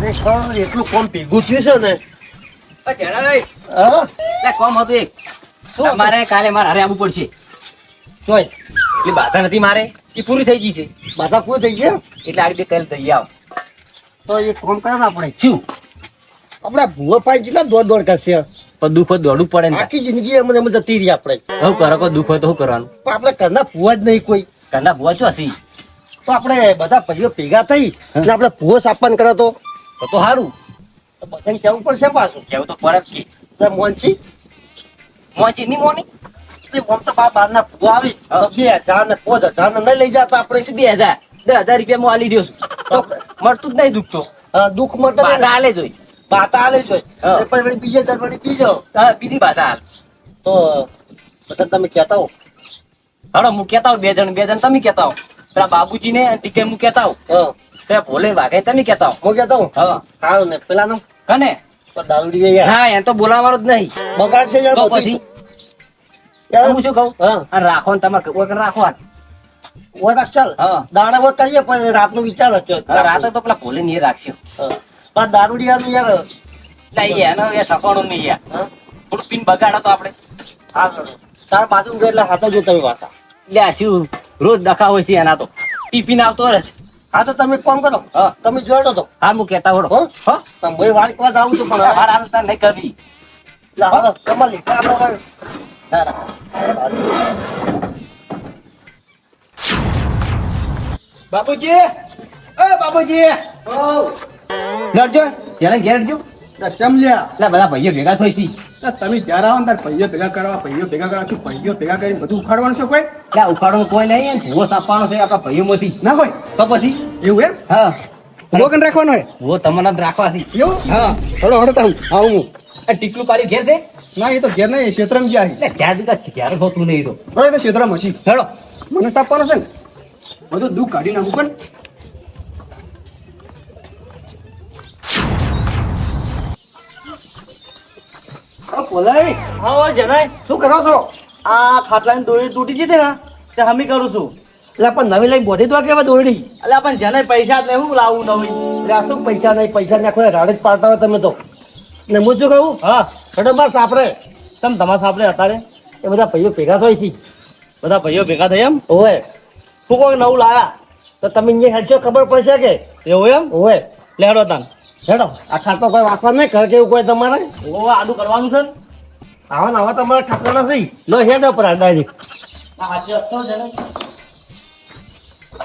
ખરેખર એટલું કોમ ભેગું થયું છે ને. કોમ હતું એક મારે કાલે મારે હારે આવવું પડશે. જોય એટલે બાધા નથી મારે એ પૂરી થઈ ગઈ છે. બાધા પૂરી થઈ ગયા એટલે આગળ બે કાલે દઈ આવ. તો એ કોમ કરે ને આપણે શું આપડે ભૂવો પાઈ જેટલા દોડ કરશે. પણ દુઃખ હોય દોડવું પડે ને. આખી જિંદગી એમ એમ જતી રહી આપણે. શું કરો કોઈ દુઃખ હોય તો શું કરવાનું? પણ આપણે ઘરના ભૂવા જ નહીં કોઈ. ઘરના ભૂવા છો હસી તો આપણે બધા ભાઈઓ ભેગા થઈ અને આપણે ભૂવો સાપન કરે તો સારું. બધાને કેવું પડશે પાછું. કેવું તો પડે જ કે મોનસી મોચી ની મોની આમ તો બાર ના ભૂવા આવી તો 2000 ને 5000 ને નહીં લઈ જતા આપણે. 2000 10,000 રૂપિયા હું આલી રહ્યો છું તો મળતું જ નહીં દુઃખ તો. દુઃખ મળતા બાધા હાલે જોઈ. બાતા આલે જોઈ હા. પછી વળી બીજે દર વળી બીજો હા બીજી બાધા હાલ. તો બધા તમે કહેતા હો. હડો હું કેતા હોઉં બે જણ તમે કેતા હો. પેલા બાબુજી ને ટીકે હું કેતા હોઉં. હા પેલા ભોલે વાઘે તમે કેતા હો. હું કહેતા હું હા સારું ને પેલા નું કને દારૂડી યાર હા એમ તો બોલાવવાનું જ નહીં. બગાડ છે યાર તો બધું. પછી યાર હું શું કહું હા અને રાખો ને તમારે વગર રાખવા. ઓય રાખ ચાલ હા દાડા વખત કરીએ પણ રાતનો વિચાર હતો રાતે તો પેલા ભોલે ની રાખશે. પણ દારૂડી યાર યાર લઈએ એનો એ ઠકાણું નહીં યાર. હા થોડું પીન બગાડો તો આપણે. તારા બાજુ ગયો એટલે હાથો જો તમે વાસા. લે આ શું રોજ ડખા હોય છે એના તો ટીપીને આવતો રહે છે. હા તો તમે કોમ કરો હા તમે જોડો તો હા હું કેતા હોડો. હો હા તમે ભાઈ વાળી વાત આવું છું પણ હાર હાલતા નહીં કરવી. કમાલી બાપુજી એ બાપુજી લડજો ત્યારે ઘેર જો ચમલ્યા એટલે બધા ભાઈઓ ભેગા થઈ છી. તમે જયારે આવો ને ત્યારે ભાઈઓ ભેગા કરવા છું ભાઈઓ ભેગા કરીને બધું ઉખાડવાનું છે કોઈ એટલે ઉખાડો કોઈ નહીં ભૂવો સાપવાનો છે આપણા ભાઈઓ માંથી. ના હોય તો પછી એવું એમ હા રોકન રાખવાનો હોય ભૂવો તમને જ રાખવાથી. એવું હા હળો હળો તારું આવું હું આ ટીકલું પાડી ઘેર છે ના એ તો ઘેર નહીં ક્ષેત્રમાં ગયા એટલે જ્યાં જતા ક્યારે હોતું નહીં તો. બરાબર તો ક્ષેત્રમાં હશી હેડો મને સાપવાનો છે ને બધું દુઃખ કાઢી નાખું પણ બોલાય હા જનાય શું કરો છો? આ ખાટલાની દોરી તૂટી જતી ને તે હમી કરું છું. એટલે પણ નવી લઈ બોધી તો કેવા દોરડી એટલે પણ જનાય પૈસા જ નહીં હું લાવું નવી. એટલે આ શું પૈસા નહીં પૈસા ને આખો રાડે જ પાડતા હોય તમે તો. ને હું શું કહું હા છોટો બાર સાપડે તમ તમારા સાપડે અત્યારે એ બધા ભાઈઓ ભેગા થાય છે. બધા ભાઈઓ ભેગા થયા એમ હોય શું કોઈ નવું લાયા તો તમે અહીંયા હેડશો ખબર પડશે કે એવું એમ હોય લેડો તાન હેડો આ ખાટલો કોઈ વાંચવા નહીં ઘર કેવું કોઈ તમારે ઓ આડું કરવાનું છે ને આવા ને આવા તમારે ખાટલો નથી લો હેડો પર ડાયરેક્ટ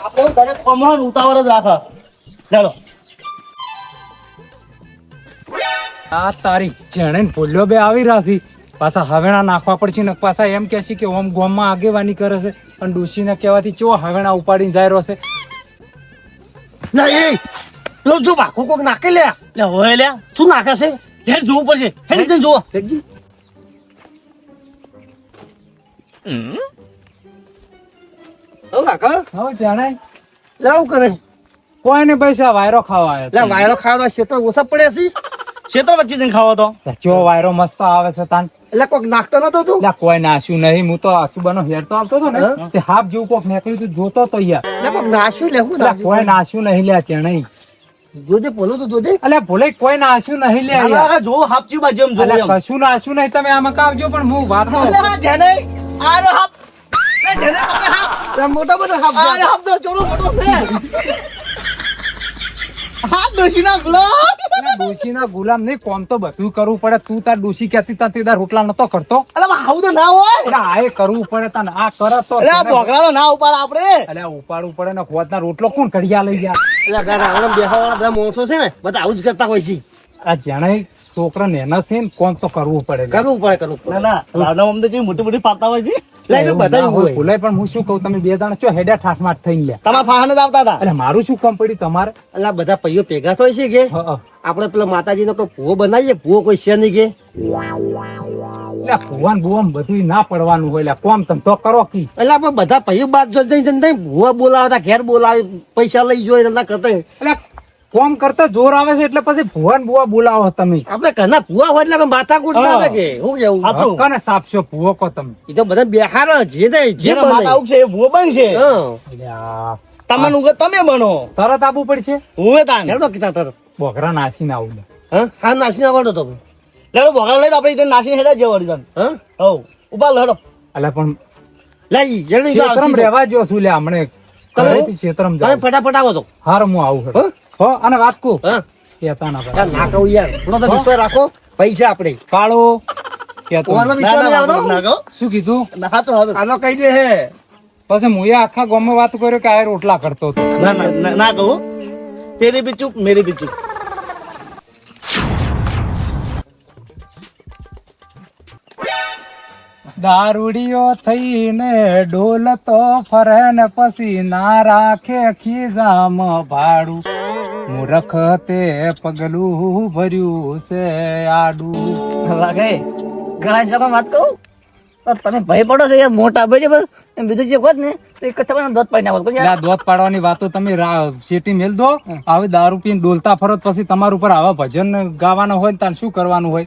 આપણે તને કમળ ઉતાવળ જ રાખો ચાલો આ તારી જેણે ભૂલ્યો બે આવી રાશી પાછા હવેણા નાખવા પડશે ને પાછા એમ કે છે કે ઓમ ગોમમાં આગેવાની કરે છે અને ડોશીને કહેવાથી ચો હવેણા ઉપાડીને જાય રહ્યો છે. ના એ લો જો બાકુ કોક નાખી લે લે હોય લે શું નાખે છે હેડ જોવું પડશે હેડ જઈને જોવો ઓ કાકા હવે જાણે લેવું કરે કોઈ ને પૈસા વાયરો ખાવા લે આવ્યો વાયરો ખાવા ક્ષેત્ર ઓછા પડ્યા છે ક્ષેત્ર વચ્ચે જઈને ખાવો તો ચો વાયરો મસ્ત આવે છે તાન. એટલે કોક નાખતો નતો તું એટલે કોઈ નાશ્યું નહીં. હું તો આસુબાનો હેરતો આવતો હતો ને તે હાફ જેવું કોક નીકળ્યું તું જોતો તો યાર. એટલે કોક નાશ્યું લેવું એટલે કોઈ નાશ્યું નહીં લે ચેણે. જોજે બોલો તો જોજે એટલે ભલે કોઈ નાશ્યું નહીં લે યાર. જો હાપચી બાજુ એમ એટલે કશું નાશ્યું નહીં તમે આમાં કાવજો પણ હું વાત કરું. જેને આરે હાપ જેને હાપ મોટા મોટા હાપ આરે હાપ તો ચોરો મોટો છે હાથ દોશીના ગુલામ ડોશીના ગુલામ નહીં કોમ તો બધું કરવું પડે. તું તાર ડોશી કહેતી તા તે તાર રોટલા નતો કરતો. અરે આવું તો ના હોય એટલે આ એ કરવું પડે તને આ કરે તો અરે આ બોકડા તો ના ઉપાડ આપણે એટલે ઉપાડવું પડે ને ખોદના રોટલો કોણ કડિયા લઈ જાય. એટલે ગાડા બેહવાવાળા બધા માણસો છે ને બધા આવું જ કરતા હોય છે. આ જેણે છોકરા નેના છે ને કોમ તો કરવું પડે. કરવું પડે ના રાવણામાં તો મોટી મોટી પાતા હોય છે એટલે બધા એવું હોય ભૂલાય પણ હું શું કહું તમે બે જણા ચો હેડ્યા ઠાઠમાઠ થઈને લ્યા. તમારા ફાહાને જ આવતા હતા એટલે મારું શું કામ પડ્યું તમારે? એટલે બધા પૈયો ભેગા થાય છે કે આપણે પેલા માતાજીનો કોઈ ભૂવો બનાવીએ ભૂવો કોઈ છે નહીં કે એટલે ભુવન ભુવન બધું ના પડવાનું હોય. એટલે કોમ તમે તો કરો કી. એટલે આપણે બધા પૈયો બાદ જઈને ભૂવા બોલાવતા ઘેર બોલાવે પૈસા લઈ જોઈએ ના કરતા એટલે કોમ કરતા જોર આવે છે એટલે પછી ભુવન ભુવા બોલાવો તમે. આપણે ઘરના ભૂવા હોય એટલે માથા કૂટ ના લાગે હું કેવું કને સાપશો ભુવો કો તમે? એ તો બધા બેહાર જે માતા આવું છે એ ભૂવો બનશે અલ્યા, તમને તમે બનો તરત આપવું પડશે. હું તાન હેડો કીધા તરત બોકરા નાસીને આવું લે. હા નાસી આવવાનો તો લેડો ભોગા લઈને આપણે ત્યાં નાસી હેડા જવાની તને હવ ઉભા લેડો અલ્યા પણ લઈ જલ્દી ક્ષેત્રમ રહેવા જો છું લે હમણે ઘરેથી ક્ષેત્રમ તમે જાઉં. ફટાફટ આવો તો હાર હું આવું હેડો. હો અને વાત કહું હા કહેતા ના યાર ના કહું યાર થોડો તો વિશ્વાસ રાખો પૈસા આપણે કાળો કહેતો ઓવાનો નહીં. વિશ્વાસ નહીં આવતો ના કહો શું કીધું ના તો આનો કહી દે હે પછી હું આખા ગામમાં વાત કર્યો કે આ રોટલા કરતો હતો. ના કહું તેરી બી ચૂપ મેરી બી ચૂપ દારૂડિયો થઈને ડોલતો ફરે ને પછી ના રાખે ખિસ્સામાં ભાડું મૂર્ખ તે પગલું ભર્યું છે આડું. વાગે ઘણા જગ્યા વાત કહું તો તમે ભય પડો છો યાર મોટા બરાબર એમ બીજું જે હોત ને તો એક તમારે દોત પાડી નાખો એટલે આ દોત પાડવાની વાતો તમે શેટી મેલ દો. આવી દારૂ પીને ડોલતા ફરો તો પછી તમારા ઉપર આવા ભજન ગાવાના હોય ને તાર શું કરવાનું હોય?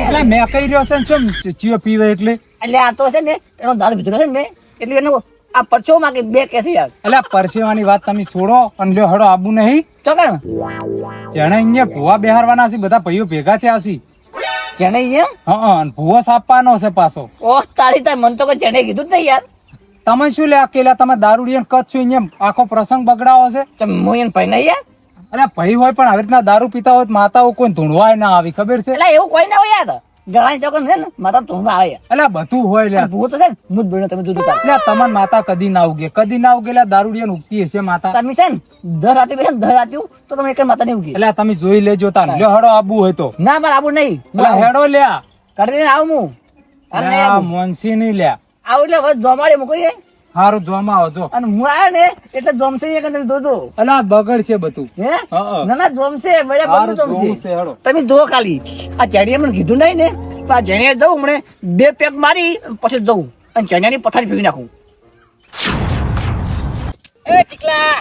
એટલે મેં કહી રહ્યો છે ને શું ચિયો પીવે એટલે એટલે આ તો છે ને એનો દારૂ પીધો છે ને મેં એટલે એનો આ પરચો માં કે બે કેસી યાર એટલે આ પરસેવાની વાત તમે છોડો અને લ્યો હડો આબુ નહીં. ચોકણ જેને અહીંયા ભૂવા બેહારવાના છે બધા ભાઈઓ ભેગા થયા છે. જેને એમ હા અને ભૂવો સાપવાનો છે પાછો. ઓહ તારી તાર મન તો કોઈ જેને કીધું જ નહીં યાર તમે શું લે અકેલા તમે દારૂડિયા કચ્છ છો અહીંયા આખો પ્રસંગ બગડાવો છે. હું એને ભાઈ નહીં યાર અરે ભાઈ હોય પણ આવી રીતના દારૂ પીતા હોય તો માતાઓ કોઈ ધૂણવાય ના આવી ખબર છે. એટલે એવું કોઈ ના હોય યાર ઘણા ચોકણ છે ને માતા ધૂણમાં આવે યાર એટલે બધું હોય લે. ભૂ તો છે ને હું જ બોલ્યો તમે જોજો તાર એટલે તમાર માતા કદી ના ઉગે કદી ના ઉગે દારૂડિયા ઉગતી હશે માતા. તમે છે ને દર રાતે બેસે દર રાતે તો તમે એક માતા નહીં ઉગી એટલે તમે જોઈ લેજો તાર લ્યો હડો આબુ હોય તો. ના મારે આવું નહીં એટલે હેડો લ્યા કરીને આવું હું અને નહીં આવું. મોનસી ની લ્યા આવું એટલે હવે જોમાડે મૂકી હારું જોમાં આવજો. અને હું આવ્યો ને એટલે જોમશે એક તમે જોજો એટલે આ બગડ છે બધું. હે હા. ના ના જોમશે બળે હારું બધું જોવું જોમશે છે હેડો. તમે જો ખાલી આ ચેડીએ મને કીધું નહીં ને તો આ જેણીએ જવું મને 2 પેક મારી પછી જવું અને ચણિયાની પથારી ફેંકી નાખું એ ટીકલા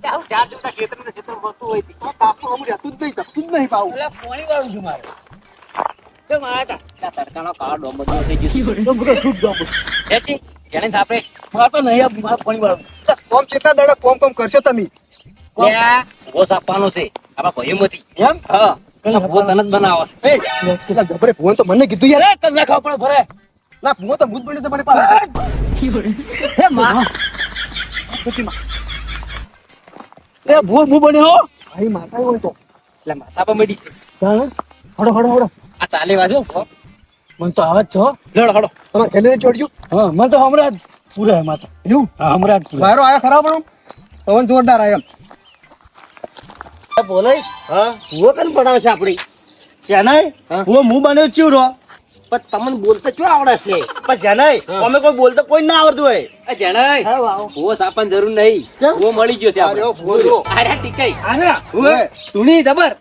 જાવ ચાર જોતા ક્ષેત્ર વસ્તુ હોય છે તાપું હમ રહેતું જ નહીં પાવું એટલે પાણી વાળું છું મારે કેમ આયા તા તડકાનો કાળો ડોમ બધો થઈ ગયો તો બધો શુદ્ધ ડોમ એથી જેને સાપરે માર તો નહીં આ પાણી વાળું કોમ ચેટલા દાડા કોમ કરશો તમે લ્યા ભૂવો સાપવાનો છે આપણા ભાઈઓમાંથી. એમ હા ભૂવો તને જ બનાવો છે. કેટલા જબરે ભુવન તો મને કીધું યાર અરે કલાક આપણે ભરે ના ભુવન તો ભૂત બન્યો તમારી પાસે હે માં એ ભૂત હું બન્યો ભાઈ માતા હોય તો એટલે માથા પર મળી છે. હડો હડો હડો આ ચાલે વાજો મને તો આવે જ છો લડો હડો. તમારે ખેલીને ચોડ્યું હા મને તો હમણાં જ પૂરા માતા એવું હા હમણાં જ પૂરા વાયરો આયા ખરાબ પણ પવન જોરદાર આયા એમ બોલે હા હું કન બનાવે છે આપડી જનાય હું બન્યો છું રો પણ તમને બોલતા શું આવડે છે પણ જનાય અમે કોઈ બોલતા કોઈ ના આવડતું હોય આ જણાય હા વાવ ભૂવો સાપવાની જરૂર નહીં. કેમ? ભૂવો મળી ગયો છે અરે ઓ આપણે. ભુવન જો અરે ટીકાઈ આના ઓય. તુણી જબર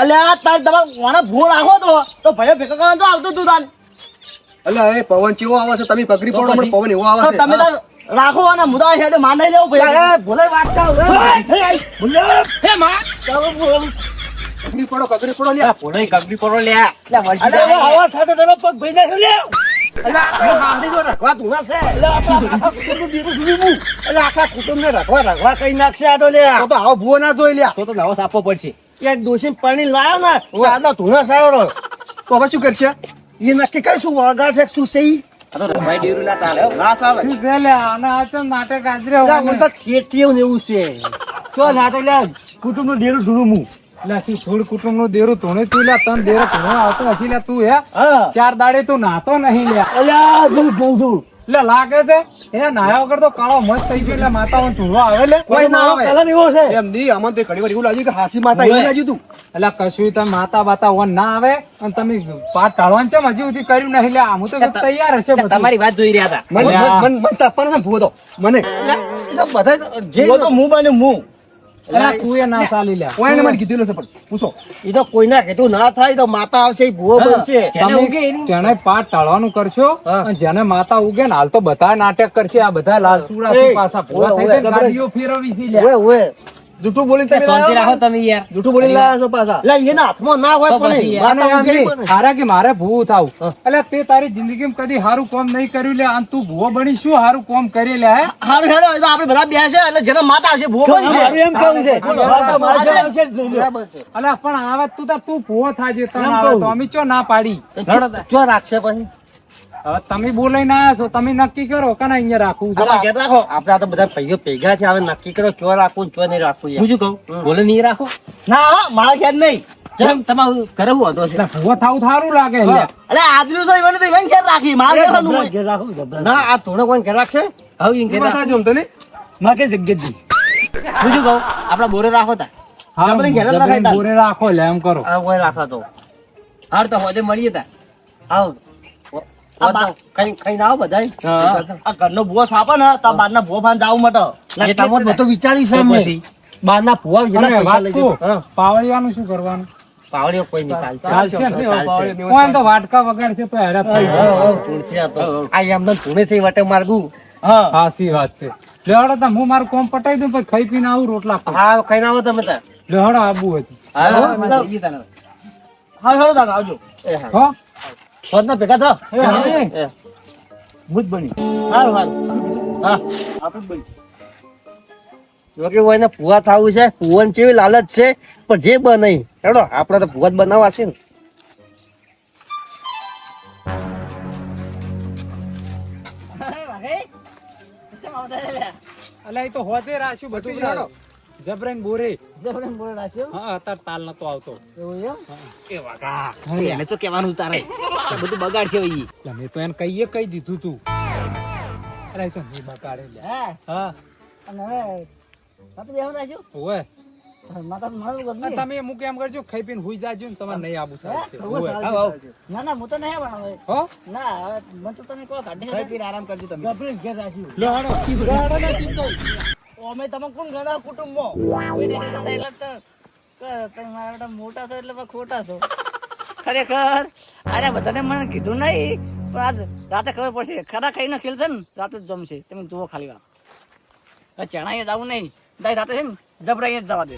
અલ્યા તાર તમારે વાણા ભૂ રાખો તો ભાઈઓ ભેગા કરવા તો આવતું તું તાન અલ્યા એ પવન ચેવો આવે છે તમે પકડી પડો મને પવન એવો આવે તો છે તમે તાર રાખો અને મુદા હેડે માન નહીં લેવું ભાઈ ભૂલે વાત કહું હે માં પકડી પડો લ્યા ભૂલો કગડી પડો લ્યા. અરે આવા સાથે તારો પગ ભઈ નાખ્યો લે અલ્યા હાડી જો રાખવા તું ના છે અલ્યા આખા કુટુંબને રાખવા કઈ નાખશે આ તો લે તો આવો ભુવો ના જોઈ લ્યા તો નવો સાપવો પડશે. એક દોષી પાણી લાયો ને આદા ધૂણા સાયો તો હવે શું કરશે એ નક્કી કઈ શું વળગાડ છે શું છે ઈ? આ તો રમાઈ ડેરું ના ચાલે હો. ના ચાલે શું છે લે આના આ તો નાટક આદરે અલ્યા મને તો ખેતીઓ ને એવું છે તો નાટક લે કુટુંબ નું ડેરું ઢૂંઢું હું લે તું થોડ કુટુંબ નું દેરું ધોણે તું લે તન દેરો ધોણો આવતો નથી લે તું હે હા 4 દાડે તું નાતો નહીં લે અલ્યા જોઉં લે લાગે છે એ નાયા વગર તો કાળો મસ્ત થઈ ગયો એટલે માતાઓ ધૂળો આવે લે કોઈ ના આવે કલર એવો છે એમ નહીં અમને તો ઘણી વાર એવું લાગ્યું કે હાસી માતા એવું લાગ્યું તું એટલે કશું તમે માતા બાતા ઓન ના આવે અને તમે પાટ ટાળવાનું છે હજી સુધી કર્યું નહીં લે આમ તો તૈયાર હશે બધું. તમારી વાત જોઈ રહ્યા હતા. મને તાપવાનો છે ભૂવો તો મને બધા જે તો હું બને હું અરે તું એ ના ચાલી લે કોઈને મને કીધું નથી પણ પૂછો એ તો કોઈના કીધું ના થાય તો માતા આવશે ઈ ભૂવો બનશે જેને તમે ઉગે એની- જેને પાટ ટાળવાનું કરશો અને જેને માતા ઉગે ને હાલ તો બધા નાટક કરશે આ બધા લાલ ચૂડા એ, પાછા ભૂવા થઈ ઓવે, જાય, ગાડીઓ ફેરવી છે લે ઓવે ઓવે જૂઠું બોલી તમે શાંતિ રાખો લાયા તમે યાર. જૂઠું બોલી લાયા છો પાછા એટલે એના હાથમાં ના હોય તો પણ પછી વાત અને આવું એમ કેવી નહીં, બને? હારા કે મારે ભૂવું થાવું એટલે તે તારી જિંદગીમાં કદી સારું કામ નહીં કર્યું લે અને તું ભૂવો બની શું સારું કામ કરી લે હે હારું હેડો, એ તો આપણે બધા બેસે એટલે જેના માતા હશે ભૂવો બનશે. મારું એમ કેવું છે બોલો, માતા મારે આજે આવશે જ નહીં. બરાબર છે. અલ્યા પણ આવે તું ભૂવો થાજે તને એમ આવે કહું. તો અમે ચો ના પાડી ચો રાખશે પછી હવે તમે બોલાઈને આયા છો તમે નક્કી કરો કે ના અહીંયા રાખવું છે આપણે ઘેર રાખો. આપણે આ તો બધા ભાઈઓ ભેગા છે, હવે નક્કી કરો ચો રાખવું ને ચો નહીં રાખવું યાર. હું શું કહું બોલે નહીં રાખો ના હા, મારા ઘેર નહીં. જેમ તમારું ઘરે હું હતો છે એટલે ભૂવો થાવું સારું લાગે લે. એટલે આજનું છે ઈવન તો ઈવન ઘેર રાખી, મારા ઘેર નું હોય. ઘેર રાખું જબરદસ્ત. ના, આ થોડો કોઈ ઘેર રાખશે? હવે ઈન ઘરે માથા રાખો. છે આમ તો નહીં? માં કે જગ્યા જ નહીં. હું શું કહું આપડા બોરે રાખો તા હા જબરીને ઘેર જ જબરીને રખાય તાર. બોરે રાખો લે એમ કરો આ કોઈ રાખા તો. હાર તો હોદે મળીએ તા આવ. આ બા- ખાઈને આવો બધાય. હા. આ ઘરનો ભૂવો સાપે ને તો આ બહારના ભૂવો ફાન જાવું માટે. એટલે જ તમે બધું વિચાર્યું છે તો એમને. પછી? બહારના ભૂવા જેટલા અને પૈસા વાત લઈ શું? જાય. હા, પાવડિયાનું શું કરવાનું પાવડીઓ કોઈ નહીં ચાલશે. ચાલશે ને? ચાલશે. કોઈ તો વાટકા વગાડશે તો હેરાન થઈ જાય. હા, હા, તુલસી આ તો. આ એમને ધૂણે છે એ વાટે માર્ગું. હાચી વાત છે લેવડો તો હું મારું કોમ પટાઈ દઉં પછી ખાઈ પીને આવું રોટલા ખાઉં. હા, ખાઈને આવો તમે તાર. લેવડો આબુ હતી હા, હા, એમાં જઈએ તાને. હા, હેડો તાર આવજો. એ હા. હો હોદના ભેગા થો. ચાલે. એ. ભૂત બની. હારું, હારું. હા. આપણે જ બની. જો કે હોય ને ભૂવા થાવું છે, ભૂવન કેવી લાલચ છે, પણ જે બને હેડો આપણે તો ભૂવા જ બનાવવા છે ને. અલા એ તો હોજે રાખ્યું બધું ચાલો. જબરેન બોરે જબરન બોલે રાખ્યો. હા અત્યારે તાલ નતો આવતો એવું એમ? એ વાગા. એને તો કહેવાનું તારે આ બધું બગાડ છે ભાઈ. એટલે મેં તો એને કહી દીધું તું અરે એ તો નહીં બગાડે લે. હા હા અને હવે માથું બેહવાનું રાખ્યું? ઓય માથા મારું ગમે. આ તમે અમુક એમ કરજો ખાઈ પીને હુઈ જાજો ને તમારે નહીં આબુ સારું છે. સર્વ ઓય. સારું છે. ના ના હું તો નહીં પણ હવે હો ના હવે મને તો તમે કહો કાઢી ખાઈ પીને આરામ કરજો તમે. આપણે જ ઘેર રાખ્યું. રાડો નથી તો. અમે તમે કોણ ઘણા કુટુંબમાં કોઈ નહીં થતા એટલે તો તમે મારા કરતા મોટા છો એટલે પછી ખોટા છો ખરેખર અરે બધાને મને કીધું નહીં પણ આજ રાતે ખબર પડશે ખરા ખાઈને ખેલશે ને રાતે જ જમશે તમે જુઓ ખાલી વાત ચણાઈએ જવું નહીં રાતે છે ને જબરાઈએ જ જવા દે